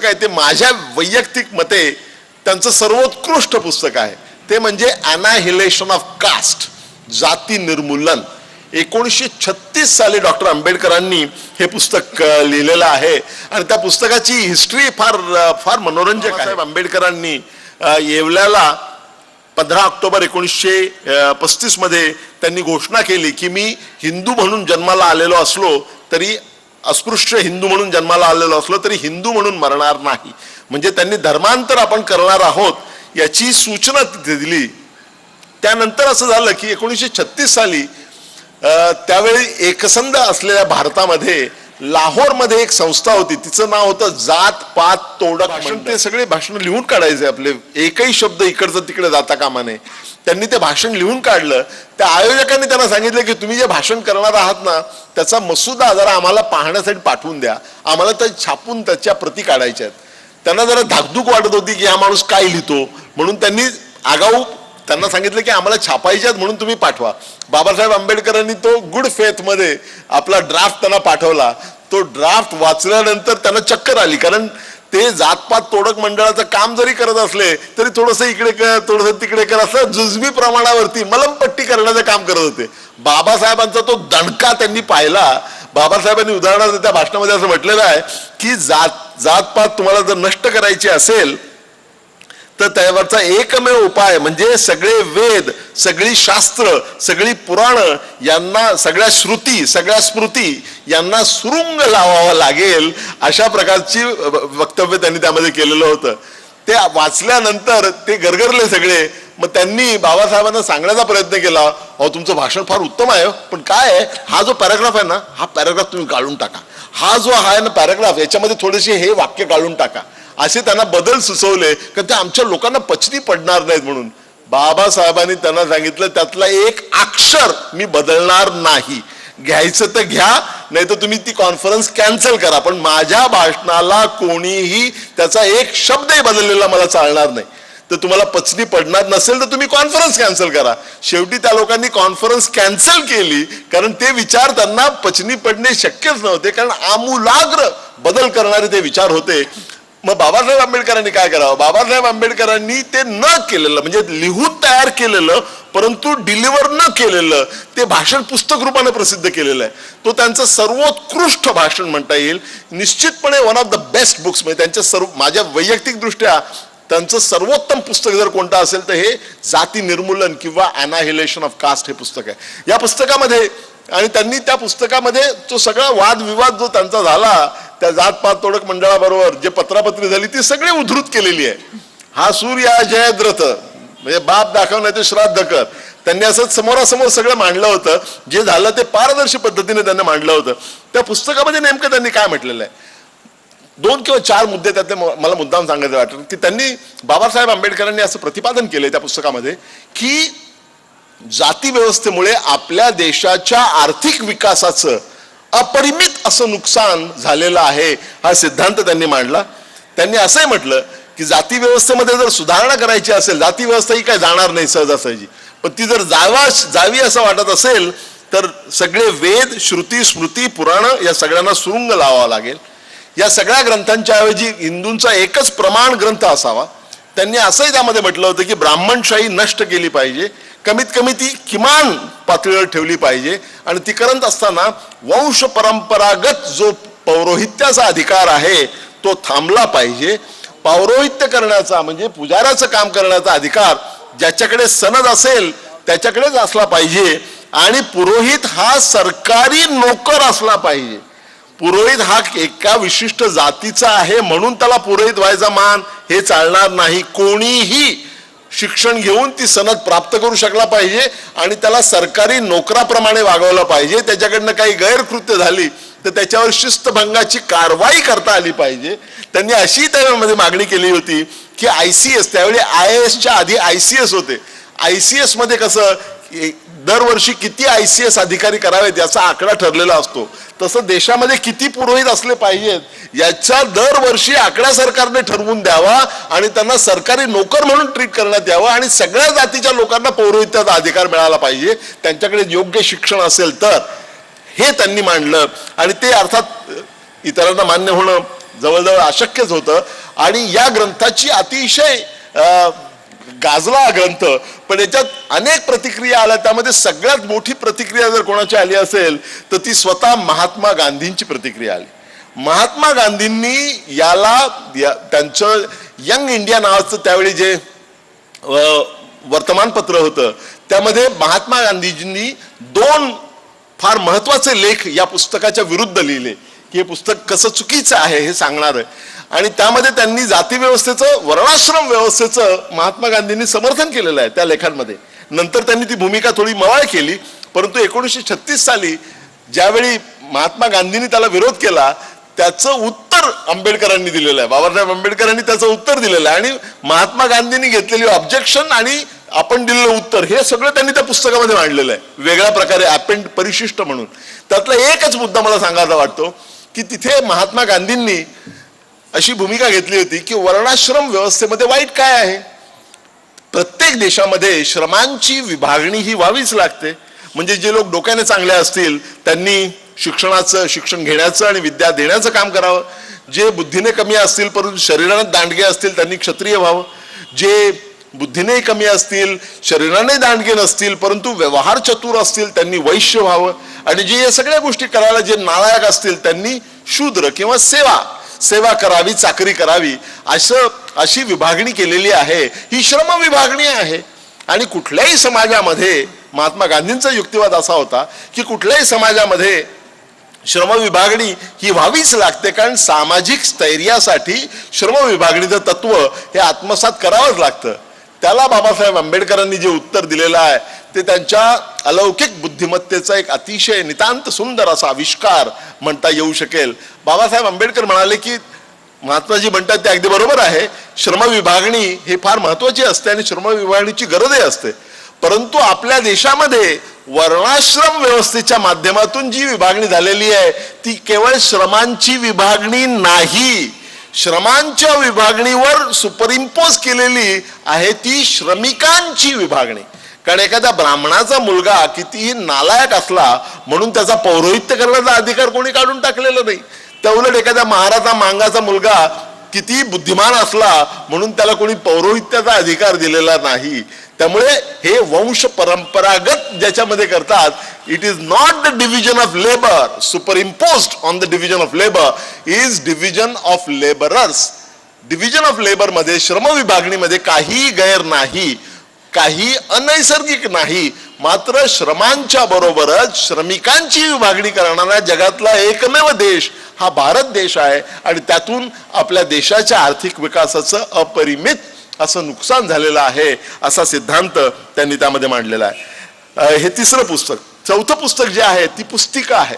आहे ते माझ्या वैयक्तिक मते त्यांचं सर्वोत्कृष्ट पुस्तक आहे. ते म्हणजे अनाहिलेशन ऑफ कास्ट, जाती निर्मूलन. 1936 साली डॉक्टर आंबेडकरांनी हे पुस्तक लिहिलेलं आहे आणि त्या पुस्तकाची हिस्ट्री फार फार मनोरंजक आहे. आंबेडकरांनी येवल्याला 15 ऑक्टोबर 1935 मध्ये त्यांनी घोषणा केली की मी हिंदू म्हणून जन्माला आलेलो असलो तरी, अस्पृश्य हिंदू म्हणून जन्माला आलेलो असलो तरी हिंदू म्हणून मरणार नाही. म्हणजे त्यांनी धर्मांतर आपण करणार आहोत याची सूचना तिथे दिली. त्यानंतर असं झालं की 1936 साली त्यावेळी एकसंध असलेल्या भारतामध्ये लाहोरमध्ये एक संस्था होती, तिचं नाव होतं जात पात तोडक भाषण. ते सगळे भाषण लिहून काढायचे आपले, एकही शब्द इकडचं तिकडे जाता कामा नये. त्यांनी ते भाषण लिहून काढलं. त्या आयोजकांनी त्यांना सांगितलं की तुम्ही जे भाषण करणार आहात ना त्याचा मसुदा जरा आम्हाला पाहण्यासाठी पाठवून द्या, आम्हाला तर छापून त्याच्या प्रती काढायच्या आहेत. त्यांना जरा धाकधूक वाटत होती की हा माणूस काय लिहितो, म्हणून त्यांनी आगाऊ त्यांना सांगितलं की आम्हाला छापायच्यात म्हणून तुम्ही पाठवा. बाबासाहेब आंबेडकरांनी तो गुड फेथ मध्ये आपला ड्राफ्ट त्यांना पाठवला. तो ड्राफ्ट वाचल्यानंतर त्यांना चक्कर आली, कारण ते जातपात तोडक मंडळाचं काम जरी करत असले तरी थोडंसं इकडे कर थोडंसं तिकडे कर असं जुजबी प्रमाणावरती मलमपट्टी करण्याचं काम करत होते. बाबासाहेबांचा तो दणका त्यांनी पाहिला. बाबासाहेबांनी उदाहरणार्थ त्या भाषणामध्ये असं म्हटलेलं आहे की जातपात तुम्हाला जर नष्ट करायची असेल तर त्यावरचा एकमेव उपाय म्हणजे सगळे वेद, सगळी शास्त्र, सगळी पुराण यांना, सगळ्या श्रुती, सगळ्या स्मृती यांना सुरुंग लावावा लागेल, अशा प्रकारची वक्तव्य त्यांनी त्यामध्ये केलेलं होतं. ते वाचल्यानंतर ते गरगरले सगळे. मग त्यांनी बाबासाहेबांना सांगण्याचा प्रयत्न केला, अहो तुमचं भाषण फार उत्तम आहे, पण काय आहे हा जो पॅराग्राफ आहे ना हा पॅराग्राफ तुम्ही काढून टाका, हा जो आहे ना पॅराग्राफ याच्यामध्ये थोडेसे हे वाक्य काढून टाका, असे त्यांना बदल सुचवले की ते आमच्या लोकांना पचनी पडणार नाहीत म्हणून. बाबासाहेबांनी त्यांना सांगितलं त्यातला एक अक्षर मी बदलणार नाही, घ्यायचं तर घ्या, नाही तर तुम्ही ती कॉन्फरन्स कॅन्सल करा, पण माझ्या भाषणाला कोणीही त्याचा एक शब्दही बदललेला मला चालणार नाही. तर तुम्हाला पचनी पडणार नसेल तर तुम्ही कॉन्फरन्स कॅन्सल करा. शेवटी त्या लोकांनी कॉन्फरन्स कॅन्सल केली, कारण ते विचार त्यांना पचनी पडणे शक्यच नव्हते, कारण आमूलाग्र बदल करणारे ते विचार होते. मग बाबासाहेब आंबेडकरांनी काय करावं? बाबासाहेब आंबेडकरांनी ते न केलेलं म्हणजे लिहून तयार केलेलं परंतु डिलिव्हर न केलेलं ते भाषण पुस्तक रूपाने प्रसिद्ध केलेलं आहे. तो त्यांचं सर्वोत्कृष्ट भाषण म्हणता येईल. निश्चितपणे one of the best books. म्हणजे त्यांच्या माझ्या वैयक्तिक दृष्ट्या त्यांचं सर्वोत्तम पुस्तक जर कोणतं असेल तर हे जाती निर्मूलन किंवा अनाहिलेशन ऑफ कास्ट हे पुस्तक आहे. या पुस्तकामध्ये आणि त्यांनी त्या पुस्तकामध्ये तो सगळा वादविवाद जो त्यांचा झाला त्या जातपात तोडक मंडळाबरोबर जे पत्रापत्री झाली ती सगळी उद्धृत केलेली आहे. हा सूर्य जयद्रथ म्हणजे बाप दाखवण्याचे श्राद्ध कर, त्यांनी असं समोरासमोर सगळं मांडलं होतं. जे झालं ते पारदर्शी पद्धतीने त्यांनी मांडलं होतं. त्या पुस्तकामध्ये नेमकं त्यांनी काय म्हटलेलं आहे, 2 किंवा 4 मुद्दे त्यातले मला मुद्दाम सांगायचं वाटतं की त्यांनी बाबासाहेब आंबेडकरांनी असं प्रतिपादन केलंय त्या पुस्तकामध्ये की जाती व्यवस्थेमुळे आपल्या देशाच्या आर्थिक विकासाचं अपरिमित असं नुकसान झालेलं आहे. हा सिद्धांत त्यांनी मांडला. त्यांनी असंही म्हटलं की जाती व्यवस्थेमध्ये जर सुधारणा करायची असेल, जाती व्यवस्था ही काय जाणार नाही सहजासहजी, पण ती जर जावी असं वाटत असेल तर सगळे वेद, श्रुती, स्मृती, पुराण या सगळ्यांना सुरुंग लावावा लागेल. या सगळ्या ग्रंथांच्या ऐवजी हिंदूंचा एकच प्रमाण ग्रंथ असावा. त्यांनी असंही त्यामध्ये म्हटलं होतं की ब्राह्मणशाही नष्ट केली पाहिजे, कमीत कमी ती किमान पातळीवर ठेवली पाहिजे, आणि ती करत असताना वंश परंपरागत जो पौरोहित्याचा अधिकार आहे तो थांबला पाहिजे. पौरोहित्य करण्याचा म्हणजे पुजाऱ्याचं काम करण्याचा अधिकार ज्याच्याकडे सनद असेल त्याच्याकडेच असला पाहिजे, आणि पुरोहित हा सरकारी नोकर असला पाहिजे. पुरोहित हा एका विशिष्ट जातीचा आहे म्हणून त्याला पुरोहित व्हायचा मान हे चालणार नाही. कोणीही शिक्षण घेऊन ती सनद प्राप्त करू शकला पाहिजे आणि त्याला सरकारी नोकराप्रमाणे वागवलं पाहिजे. त्याच्याकडनं काही गैरकृत्य झाली तर त्याच्यावर शिस्तभंगाची कारवाई करता आली पाहिजे. त्यांनी अशी त्यामध्ये मागणी केली होती की ICS, त्यावेळी IAS आधी ICS होते, ICS मध्ये कसं दरवर्षी किती ICS अधिकारी करावेत याचा आकडा ठरलेला असतो, तसं देशामध्ये किती पुरोहित असले पाहिजेत याचा दरवर्षी आकडा सरकारने ठरवून द्यावा आणि त्यांना सरकारी नोकर म्हणून ट्रीट करण्यात यावं, आणि सगळ्या जातीच्या लोकांना पौरोहित्याचा अधिकार मिळाला पाहिजे त्यांच्याकडे योग्य शिक्षण असेल तर. हे त्यांनी मांडलं आणि ते अर्थात इतरांना मान्य होणं जवळजवळ अशक्यच होतं. आणि या ग्रंथाची अतिशय गाजला हा ग्रंथ, पण याच्यात अनेक प्रतिक्रिया आल्या. त्यामध्ये सगळ्यात मोठी प्रतिक्रिया जर कोणाची आली असेल तर ती स्वतः महात्मा गांधींची प्रतिक्रिया आली. महात्मा गांधींनी याला त्यांचं यंग इंडिया नावाचं त्यावेळी जे वर्तमानपत्र होतं त्यामध्ये महात्मा गांधीजींनी 2 फार महत्वाचे लेख या पुस्तकाच्या विरुद्ध लिहिले की हे पुस्तक कसं चुकीचं आहे हे सांगणार. आणि त्यामध्ये त्यांनी जाती व्यवस्थेचं, वर्णाश्रम व्यवस्थेचं महात्मा गांधींनी समर्थन केलेलं आहे त्या लेखांमध्ये. नंतर त्यांनी ती भूमिका थोडी मवाळ केली, परंतु 1936 साली ज्यावेळी महात्मा गांधींनी त्याला विरोध केला त्याचं उत्तर आंबेडकरांनी दिलेलं आहे. बाबासाहेब आंबेडकरांनी त्याचं उत्तर दिलेलं आहे. आणि महात्मा गांधींनी घेतलेली ऑब्जेक्शन आणि आपण दिलेलं उत्तर हे सगळं त्यांनी त्या पुस्तकामध्ये मांडलेलं आहे वेगळ्या प्रकारे, अपेंड परिशिष्ट म्हणून. त्यातला एकच मुद्दा मला सांगायचा वाटतो की तिथे महात्मा गांधींनी अशी भूमिका घेतली होती की वर्णाश्रम व्यवस्थेमध्ये वाईट काय आहे. प्रत्येक देशामध्ये श्रमांची विभागणी ही व्हावीच लागते. म्हणजे जे लोक डोक्याने चांगले असतील त्यांनी शिक्षण घेण्याचं आणि विद्या देण्याचं काम करावं. जे बुद्धीने कमी असतील परंतु शरीराने दांडगे असतील त्यांनी क्षत्रिय व्हावं. जे बुद्धीने कमी असतील, शरीराने दांडगे नसतील परंतु व्यवहार चतुर असतील त्यांनी वैश्य व्हावं. आणि जे या सगळ्या गोष्टी करायला जे नालायक असतील त्यांनी शूद्र किंवा सेवा करावी, चाकरी करावी. अशी विभागणी केलेली आहे. ही श्रम विभागणी आहे. आणि कुठल्याही समाजामध्ये महात्मा गांधींचा युक्तिवाद असा होता की कुठल्याही समाजामध्ये श्रम विभागणी ही व्हावीच लागते, कारण सामाजिक स्थैर्यासाठी श्रम विभागणीचं तत्व हे आत्मसात करावंच लागतं. त्याला बाबासाहेब आंबेडकरांनी जे उत्तर दिलेलं आहे ते त्यांच्या अलौकिक बुद्धिमत्तेचा एक अतिशय नितांत सुंदर असा आविष्कार म्हणता येऊ शकेल. बाबासाहेब आंबेडकर म्हणाले की महात्माजी म्हणतात ते अगदी बरोबर आहे, श्रम विभागणी हे फार महत्वाची असते आणि श्रम विभागणीची गरजही असते. परंतु आपल्या देशामध्ये वर्णाश्रम व्यवस्थेच्या माध्यमातून जी विभागणी झालेली आहे ती केवळ श्रमांची विभागणी नाही, श्रमांच्या विभागणीवर सुपरइम्पोज केलेली आहे ती श्रमिकांची विभागणी. कारण एखाद्या ब्राह्मणाचा मुलगा कितीही नालायक असला म्हणून त्याचा पौरोहित्य करण्याचा अधिकार कोणी काढून टाकलेला नाही. त्या उलट एखाद्या महाराजा मांगाचा मुलगा किती बुद्धिमान असला म्हणून त्याला कोणी पौरोहित्याचा अधिकार दिलेला नाही. त्यामुळे हे वंश परंपरागत ज्याच्यामध्ये करतात, it is not the division of labour superimposed on the division of labour is division of labourers. Division of labour मध्ये, श्रम विभागणीमध्ये काही गैर नाही, काही अनैसर्गिक नाही. मात्र श्रमांच्या बरोबरच श्रमिकांची विभागणी करणारा जगातला एकमेव देश हा भारत देश आहे. आणि त्यातून आपल्या देशाच्या आर्थिक विकासाचं अपरिमित असं नुकसान झालेलं आहे असा सिद्धांत त्यांनी त्यामध्ये मांडलेला आहे. हे 3रं पुस्तक. 4थं पुस्तक जे आहे ती पुस्तिका आहे,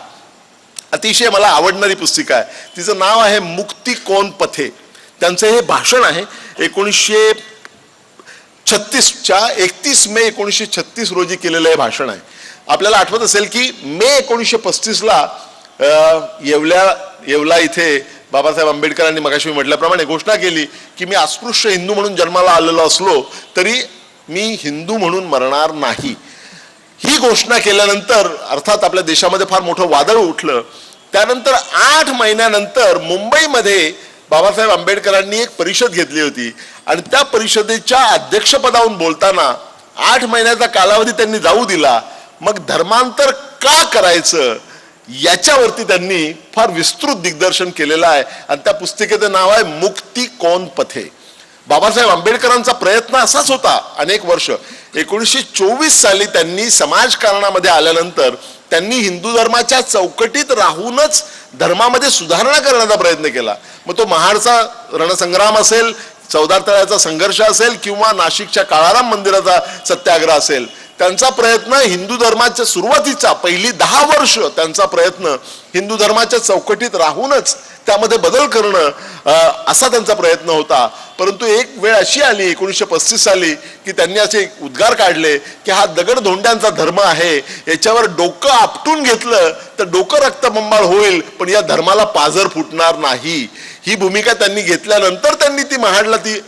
अतिशय मला आवडणारी पुस्तिका आहे. तिचं नाव आहे मुक्ती कोण पथे. त्यांचं हे भाषण आहे 1936च्या 31 मे 1936 रोजी केलेलं हे भाषण आहे. आपल्याला आठवत असेल की मे 1935ला येवला इथे बाबासाहेब आंबेडकरांनी मगाशी म्हटल्याप्रमाणे घोषणा केली की मी अस्पृश्य हिंदू म्हणून जन्माला आलेलो असलो तरी मी हिंदू म्हणून मरणार नाही. ही घोषणा केल्यानंतर अर्थात आपल्या देशामध्ये फार मोठं वादळ उठलं. त्यानंतर 8 महिन्यानंतर मुंबईमध्ये बाबासाहेब आंबेडकरांनी एक परिषद घेतली होती आणि त्या परिषदेच्या अध्यक्षपदावरून बोलताना 8 महिन्याचा कालावधी त्यांनी जाऊ दिला. मग धर्मांतर का करायचं याच्यावरती त्यांनी फार विस्तृत दिग्दर्शन केलेलं आहे आणि त्या पुस्तिकेचं नाव आहे मुक्ती कोण पथे. बाबासाहेब आंबेडकरांचा प्रयत्न असाच होता अनेक वर्ष. 1924 साली त्यांनी समाजकारणामध्ये आल्यानंतर त्यांनी हिंदू धर्माच्या चौकटीत राहूनच धर्मामध्ये सुधारणा करण्याचा प्रयत्न केला. मग तो महाडचा रणसंग्राम असेल, चौदार तळ्याचा संघर्ष असेल किंवा नाशिकच्या काळाराम मंदिराचा सत्याग्रह असेल, त्यांचा प्रयत्न हिंदू धर्माच्या सुरुवातीचा पहिली 10 वर्ष त्यांचा प्रयत्न हिंदू धर्माच्या चौकटीत राहूनच त्यामध्ये बदल करणं असा त्यांचा प्रयत्न होता. परंतु एक वेळ अशी आली 1935 साली की त्यांनी असे उद्गार काढले की हा दगडधोंड्यांचा धर्म आहे, याच्यावर डोकं आपटून घेतलं तर डोकं रक्तबंबाळ होईल पण या धर्माला पाझर फुटणार नाही. ही भूमिका त्यांनी घेतल्यानंतर त्यांनी ती महाडला ती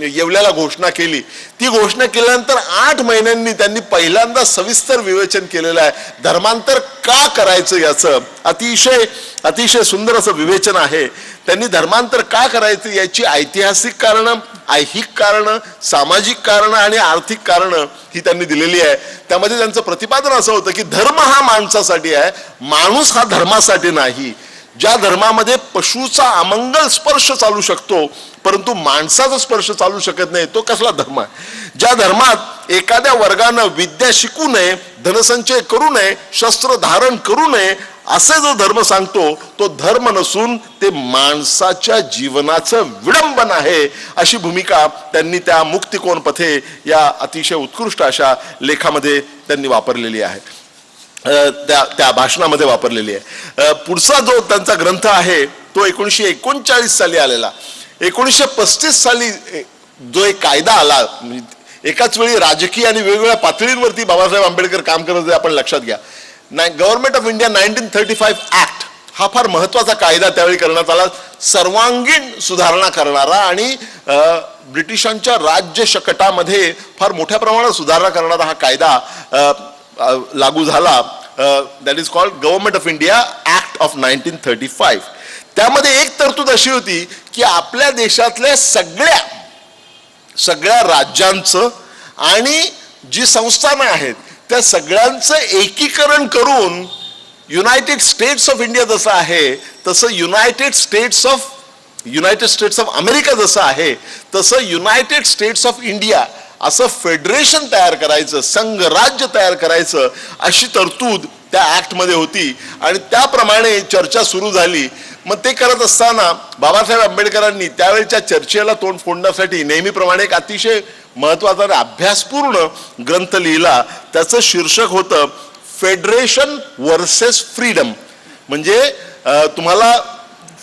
येवल्याला घोषणा केली. ती घोषणा केल्यानंतर 8 महिन्यांनी त्यांनी पहिल्यांदा सविस्तर विवेचन केलेलं आहे. धर्मांतर का करायचं याचं अतिशय सुंदर असं विवेचन आहे. त्यांनी धर्मांतर का करायचं याची ऐतिहासिक कारणं, ऐहिक कारणं, सामाजिक कारणं आणि आर्थिक कारणं ही त्यांनी दिलेली आहे. त्यामध्ये त्यांचं प्रतिपादन असं होतं की धर्म हा माणसासाठी आहे, माणूस हा धर्मासाठी नाही. ज्या धर्मामध्ये पशुचा अमंगल स्पर्श चालू शकतो परंतु माणसाचा स्पर्श चालू शकत नाही तो कसला धर्म आहे? ज्या धर्मात एखाद्या वर्गानं विद्या शिकू नये, धनसंचय करू नये, शस्त्र धारण करू नये असे जो धर्म सांगतो तो धर्म नसून ते माणसाच्या जीवनाचं विडंबन आहे, अशी भूमिका त्यांनी त्या मुक्तिकोण पथे या अतिशय उत्कृष्ट अशा लेखामध्ये त्यांनी वापरलेली आहे, त्या भाषणामध्ये वापरलेली आहे. पुढचा जो त्यांचा ग्रंथ आहे तो 1939 साली आलेला. 1935 साली जो एक कायदा आला, एकाच वेळी राजकीय आणि वेगवेगळ्या पातळींवरती बाबासाहेब आंबेडकर काम करत होते, आपण लक्षात घ्या. गव्हर्नमेंट ऑफ इंडिया 1935 ऍक्ट हा फार महत्वाचा कायदा त्यावेळी करण्यात आला, सर्वांगीण सुधारणा करणारा आणि ब्रिटिशांच्या राज्य शकटामध्ये फार मोठ्या प्रमाणात सुधारणा करणारा हा कायदा लागू झाला. That is called government of India act of 1935. त्यामध्ये एक तरतूद अशी होती की आपल्या देशातल्या सगळ्या राज्यांचं आणि जी संस्थानं आहेत त्या सगळ्यांचं एकीकरण करून युनायटेड स्टेट्स ऑफ इंडिया जसं आहे तसं युनायटेड स्टेट्स ऑफ अमेरिका जसं आहे तसं युनायटेड स्टेट्स ऑफ इंडिया असं फेडरेशन तयार करायचं, संघराज्य तयार करायचं अशी तरतूद त्या ऍक्टमध्ये होती आणि त्याप्रमाणे चर्चा सुरू झाली. मग ते करत असताना बाबासाहेब आंबेडकरांनी त्यावेळेच्या चर्चेला तोंड फोडण्यासाठी नेहमीप्रमाणे एक अतिशय महत्वाचा अभ्यासपूर्ण ग्रंथ लिहिला. त्याचं शीर्षक होतं फेडरेशन वर्सेस फ्रीडम. म्हणजे तुम्हाला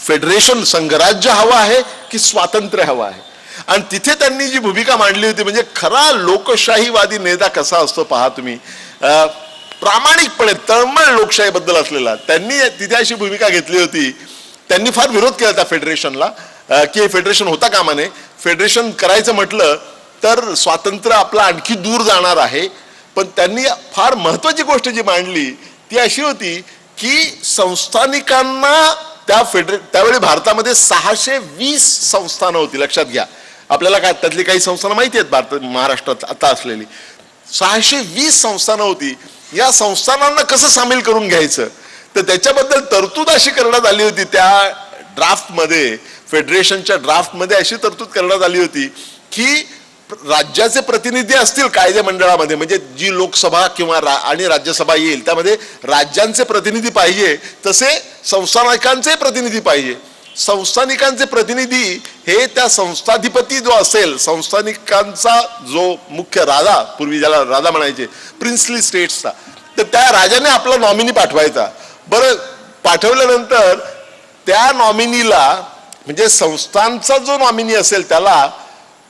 फेडरेशन संघराज्य हवं आहे की स्वातंत्र्य हवं आहे. आणि तिथे त्यांनी जी भूमिका मांडली होती म्हणजे खरा लोकशाहीवादी नेता कसा असतो पहा तुम्ही, प्रामाणिकपणे तळमळ लोकशाहीबद्दल असलेला. त्यांनी तिथे अशी भूमिका घेतली होती. त्यांनी फार विरोध केला त्या फेडरेशनला की हे फेडरेशन होता कामा नये, फेडरेशन करायचं म्हटलं तर स्वातंत्र्य आपलं आणखी दूर जाणार आहे. पण त्यांनी फार महत्वाची गोष्ट जी मांडली ती अशी होती की संस्थानिकांना त्यावेळी भारतामध्ये 620 संस्थानं होती, लक्षात घ्या. आपल्याला काय त्यातली काही संस्थानं माहिती आहेत भारतात, महाराष्ट्रात आता असलेली 620 संस्थानं होती. या संस्थानांना कसं सामील करून घ्यायचं तर त्याच्याबद्दल तरतूद अशी करण्यात आली होती. त्या ड्राफ्टमध्ये, फेडरेशनच्या ड्राफ्टमध्ये अशी तरतूद करण्यात आली होती की राज्याचे प्रतिनिधी असतील कायदे मंडळामध्ये, म्हणजे जी लोकसभा किंवा आणि राज्यसभा येईल त्यामध्ये राज्यांचे प्रतिनिधी पाहिजे, तसे संस्थानिकांचे प्रतिनिधी पाहिजे. संस्थानिकांचे प्रतिनिधी हे त्या संस्थाधिपती जो असेल, संस्थानिकांचा जो मुख्य राजा, पूर्वी ज्याला राजा म्हणायचे, प्रिन्सली स्टेट्सचा, तर त्या राजाने आपला नॉमिनी पाठवायचा. बरं, पाठवल्यानंतर त्या नॉमिनीला म्हणजे संस्थांचा जो नॉमिनी असेल त्याला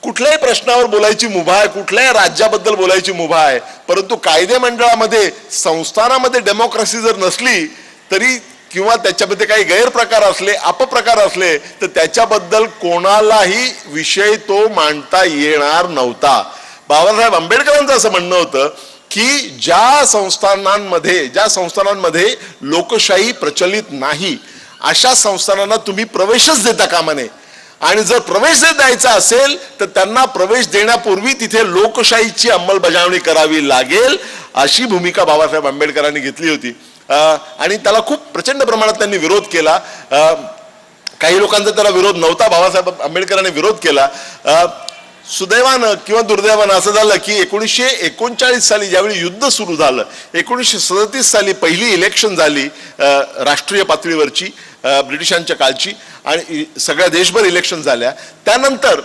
कुठल्याही प्रश्नावर बोलायची मुभा आहे, कुठल्याही राज्याबद्दल बोलायची मुभा आहे. परंतु कायदे मंडळामध्ये संस्थानामध्ये डेमोक्रेसी जर नसली तरी किंवा त्याच्यामध्ये काही गैरप्रकार असले, अपप्रकार असले तर त्याच्याबद्दल कोणालाही विषय तो मांडता येणार नव्हता. बाबासाहेब आंबेडकरांचं असं म्हणणं होतं की ज्या संस्थानांमध्ये लोकशाही प्रचलित नाही अशा संस्थानांना तुम्ही प्रवेशच देता कामा नये. आणि जर प्रवेश द्यायचा असेल तर त्यांना प्रवेश देण्यापूर्वी तिथे लोकशाहीची अंमलबजावणी करावी लागेल, अशी भूमिका बाबासाहेब आंबेडकरांनी घेतली होती. आणि त्याला खूप प्रचंड प्रमाणात त्यांनी विरोध केला. काही लोकांचा त्याला विरोध नव्हता, बाबासाहेब आंबेडकरांनी विरोध केला. सुदैवानं किंवा दुर्दैवानं असं झालं की 1939 साली ज्यावेळी युद्ध सुरू झालं, 1937 साली पहिली इलेक्शन झाली राष्ट्रीय पातळीवरची, ब्रिटिशांच्या काळची, आणि सगळ्या देशभर इलेक्शन झाल्या. त्यानंतर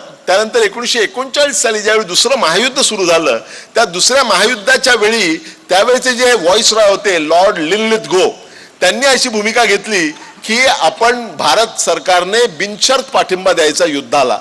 1939 साली ज्यावेळी दुसरं महायुद्ध सुरू झालं, त्या दुसऱ्या महायुद्धाच्या वेळी त्यावेळेचे जे व्हॉइसरॉय होते लॉर्ड लिनलिथगो, त्यांनी अशी भूमिका घेतली की आपण भारत सरकारने बिनशर्त पाठिंबा द्यायचा युद्धाला.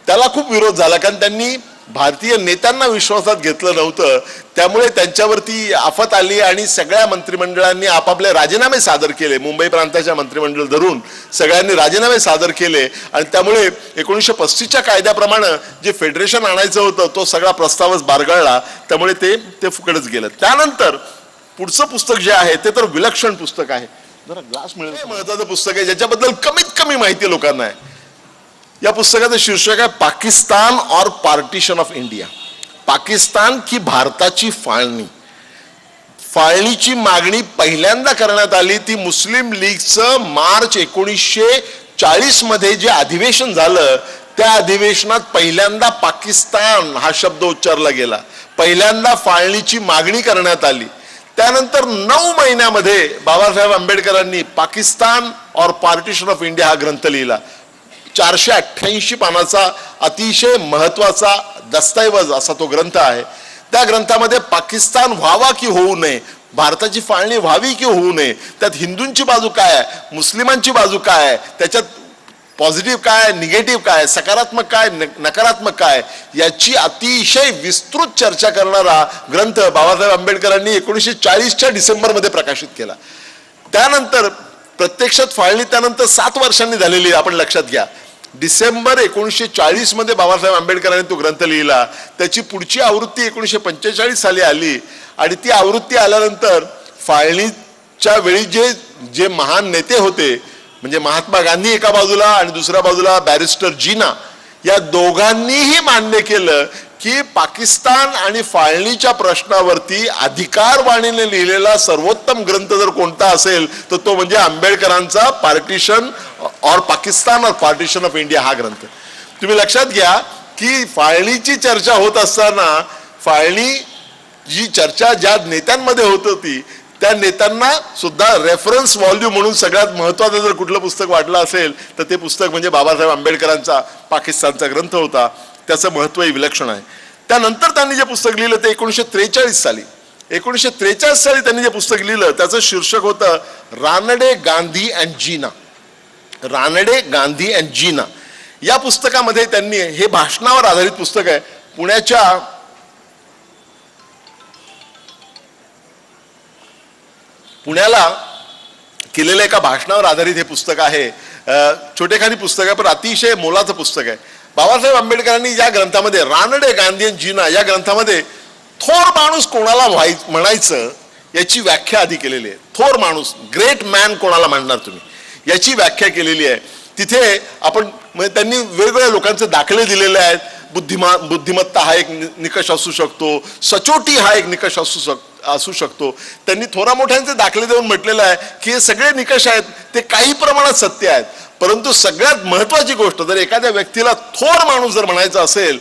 त्याला खूप विरोध झाला कारण त्यांनी भारतीय नेत्यांना विश्वासात घेतलं नव्हतं. त्यामुळे त्यांच्यावरती आफत आली आणि सगळ्या मंत्रिमंडळांनी आपापले राजीनामे सादर केले. मुंबई प्रांताच्या मंत्रिमंडळ धरून सगळ्यांनी राजीनामे सादर केले आणि त्यामुळे 1935च्या कायद्याप्रमाणे जे फेडरेशन आणायचं होतं तो सगळा प्रस्तावच बारगळला. त्यामुळे ते फुकटच गेलं. त्यानंतर पुढचं पुस्तक जे आहे ते तर विलक्षण पुस्तक आहे. जरा ग्लास मिळेल. हे महत्वाचं पुस्तक आहे ज्याच्याबद्दल कमीत कमी माहिती लोकांना आहे. या पुस्तकाचं शीर्षक आहे पाकिस्तान और पार्टिशन ऑफ इंडिया. पाकिस्तान की भारताची फाळणी. फाळणीची मागणी पहिल्यांदा करण्यात आली ती मुस्लिम लीगचं मार्च 1940 मध्ये जे अधिवेशन झालं त्या अधिवेशनात पहिल्यांदा पाकिस्तान हा शब्द उच्चारला गेला. पहिल्यांदा फाळणीची मागणी करण्यात आली. त्यानंतर 9 महिन्यामध्ये बाबासाहेब आंबेडकरांनी पाकिस्तान और पार्टिशन ऑफ इंडिया हा ग्रंथ लिहिला. 488 पानाचा अतिशय महत्वाचा दस्तऐवज असा तो ग्रंथ आहे. त्या ग्रंथामध्ये पाकिस्तान व्हावा की होऊ नये, भारताची फाळणी व्हावी की होऊ नये, त्यात हिंदूंची बाजू काय आहे, मुस्लिमांची बाजू काय आहे, त्याच्यात पॉझिटिव्ह काय, निगेटिव्ह काय, सकारात्मक काय, नकारात्मक काय, याची अतिशय विस्तृत चर्चा करणारा ग्रंथ बाबासाहेब आंबेडकरांनी 1940च्या डिसेंबरमध्ये प्रकाशित केला. त्यानंतर प्रत्यक्षात फाळणी त्यानंतर 7 वर्षांनी झालेली आहे. आपण लक्षात घ्या, डिसेंबर 1940 मध्ये बाबासाहेब आंबेडकरांनी तो ग्रंथ लिहिला. त्याची पुढची आवृत्ती 1945 साली आली आणि ती आवृत्ती आल्यानंतर फाळणीच्या वेळी जे महान नेते होते म्हणजे महात्मा गांधी एका बाजूला आणि दुसऱ्या बाजूला बॅरिस्टर जिना, या दोघांनीही मान्य केलं की पाकिस्तान आणि फाळणीच्या प्रश्नावरती अधिकारवाणीने लिहिलेला सर्वोत्तम ग्रंथ जर कोणता असेल तर तो म्हणजे आंबेडकरांचा पार्टिशन और पाकिस्तान और पार्टिशन ऑफ इंडिया हा ग्रंथ. तुम्ही लक्षात घ्या की फाळणीची चर्चा होत असताना फाळणी जी चर्चा ज्या नेत्यांमध्ये होत होती त्या नेत्यांना सुद्धा रेफरन्स व्हॉल्यूम म्हणून सगळ्यात महत्वाचं जर कुठलं पुस्तक वाटलं असेल तर ते पुस्तक म्हणजे बाबासाहेब आंबेडकरांचा पाकिस्तानचा ग्रंथ होता. त्याचं महत्त्वही विलक्षण आहे. त्यानंतर त्यांनी जे पुस्तक लिहिलं ते 1943 साली. 1943 साली त्यांनी जे पुस्तक लिहिलं त्याचं शीर्षक होतं रानडे, गांधी अँड जीना. रानडे, गांधी अँड जीना या पुस्तकामध्ये त्यांनी, हे भाषणावर आधारित पुस्तक आहे, पुण्याला केलेल्या एका भाषणावर आधारित हे पुस्तक आहे. छोटेखानी पुस्तक आहे पण अतिशय मोलाचं पुस्तक आहे. बाबासाहेब आंबेडकरांनी या ग्रंथामध्ये रानडे, गांधी आणि जीना या ग्रंथामध्ये थोर माणूस कोणाला म्हणायचं याची व्याख्या आधी केलेली आहे. थोर माणूस, ग्रेट मॅन कोणाला म्हणणार तुम्ही, याची व्याख्या केलेली आहे. तिथे आपण म्हणजे त्यांनी वेगवेगळ्या लोकांचे दाखले दिलेले आहेत. बुद्धिमत्ता हा एक निकष असू शकतो, सचोटी हा एक निकष असू शकतो. त्यांनी थोरा मोठ्यांचे दाखले देऊन म्हटलेलं आहे की हे सगळे निकष आहेत ते काही प्रमाणात सत्य आहेत, परंतु सगळ्यात महत्वाची गोष्ट जर एखाद्या व्यक्तीला थोर माणूस जर म्हणायचा असेल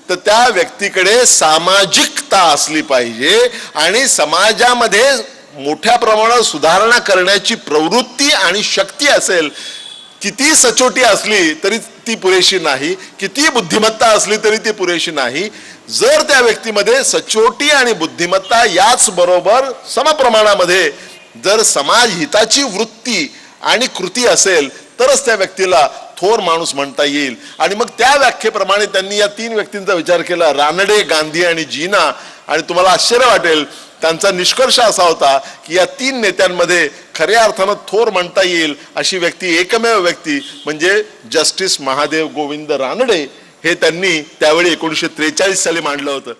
तर त्या व्यक्तीकडे सामाजिकता असली पाहिजे आणि समाजामध्ये मोठ्या प्रमाणात सुधारणा करण्याची प्रवृत्ती आणि शक्ती असेल. किती सचोटी असली तरी ती पुरेशी नाही, किती बुद्धिमत्ता असली तरी ती पुरेशी नाही. जर त्या व्यक्तीमध्ये सचोटी आणि बुद्धिमत्ता याच बरोबर समप्रमाणामध्ये जर समाज हिताची वृत्ती आणि कृती असेल तरच त्या व्यक्तीला थोर माणूस म्हणता येईल. आणि मग त्या व्याख्येप्रमाणे त्यांनी या 3 व्यक्तींचा विचार केला, रानडे, गांधी आणि जीना. आणि तुम्हाला आश्चर्य वाटेल त्यांचा निष्कर्ष असा होता की या 3 नेत्यांमध्ये खऱ्या अर्थानं थोर म्हणता येईल अशी व्यक्ती, एकमेव व्यक्ती म्हणजे जस्टिस महादेव गोविंद रानडे हे त्यांनी त्यावेळी 1943 साली मांडलं होतं.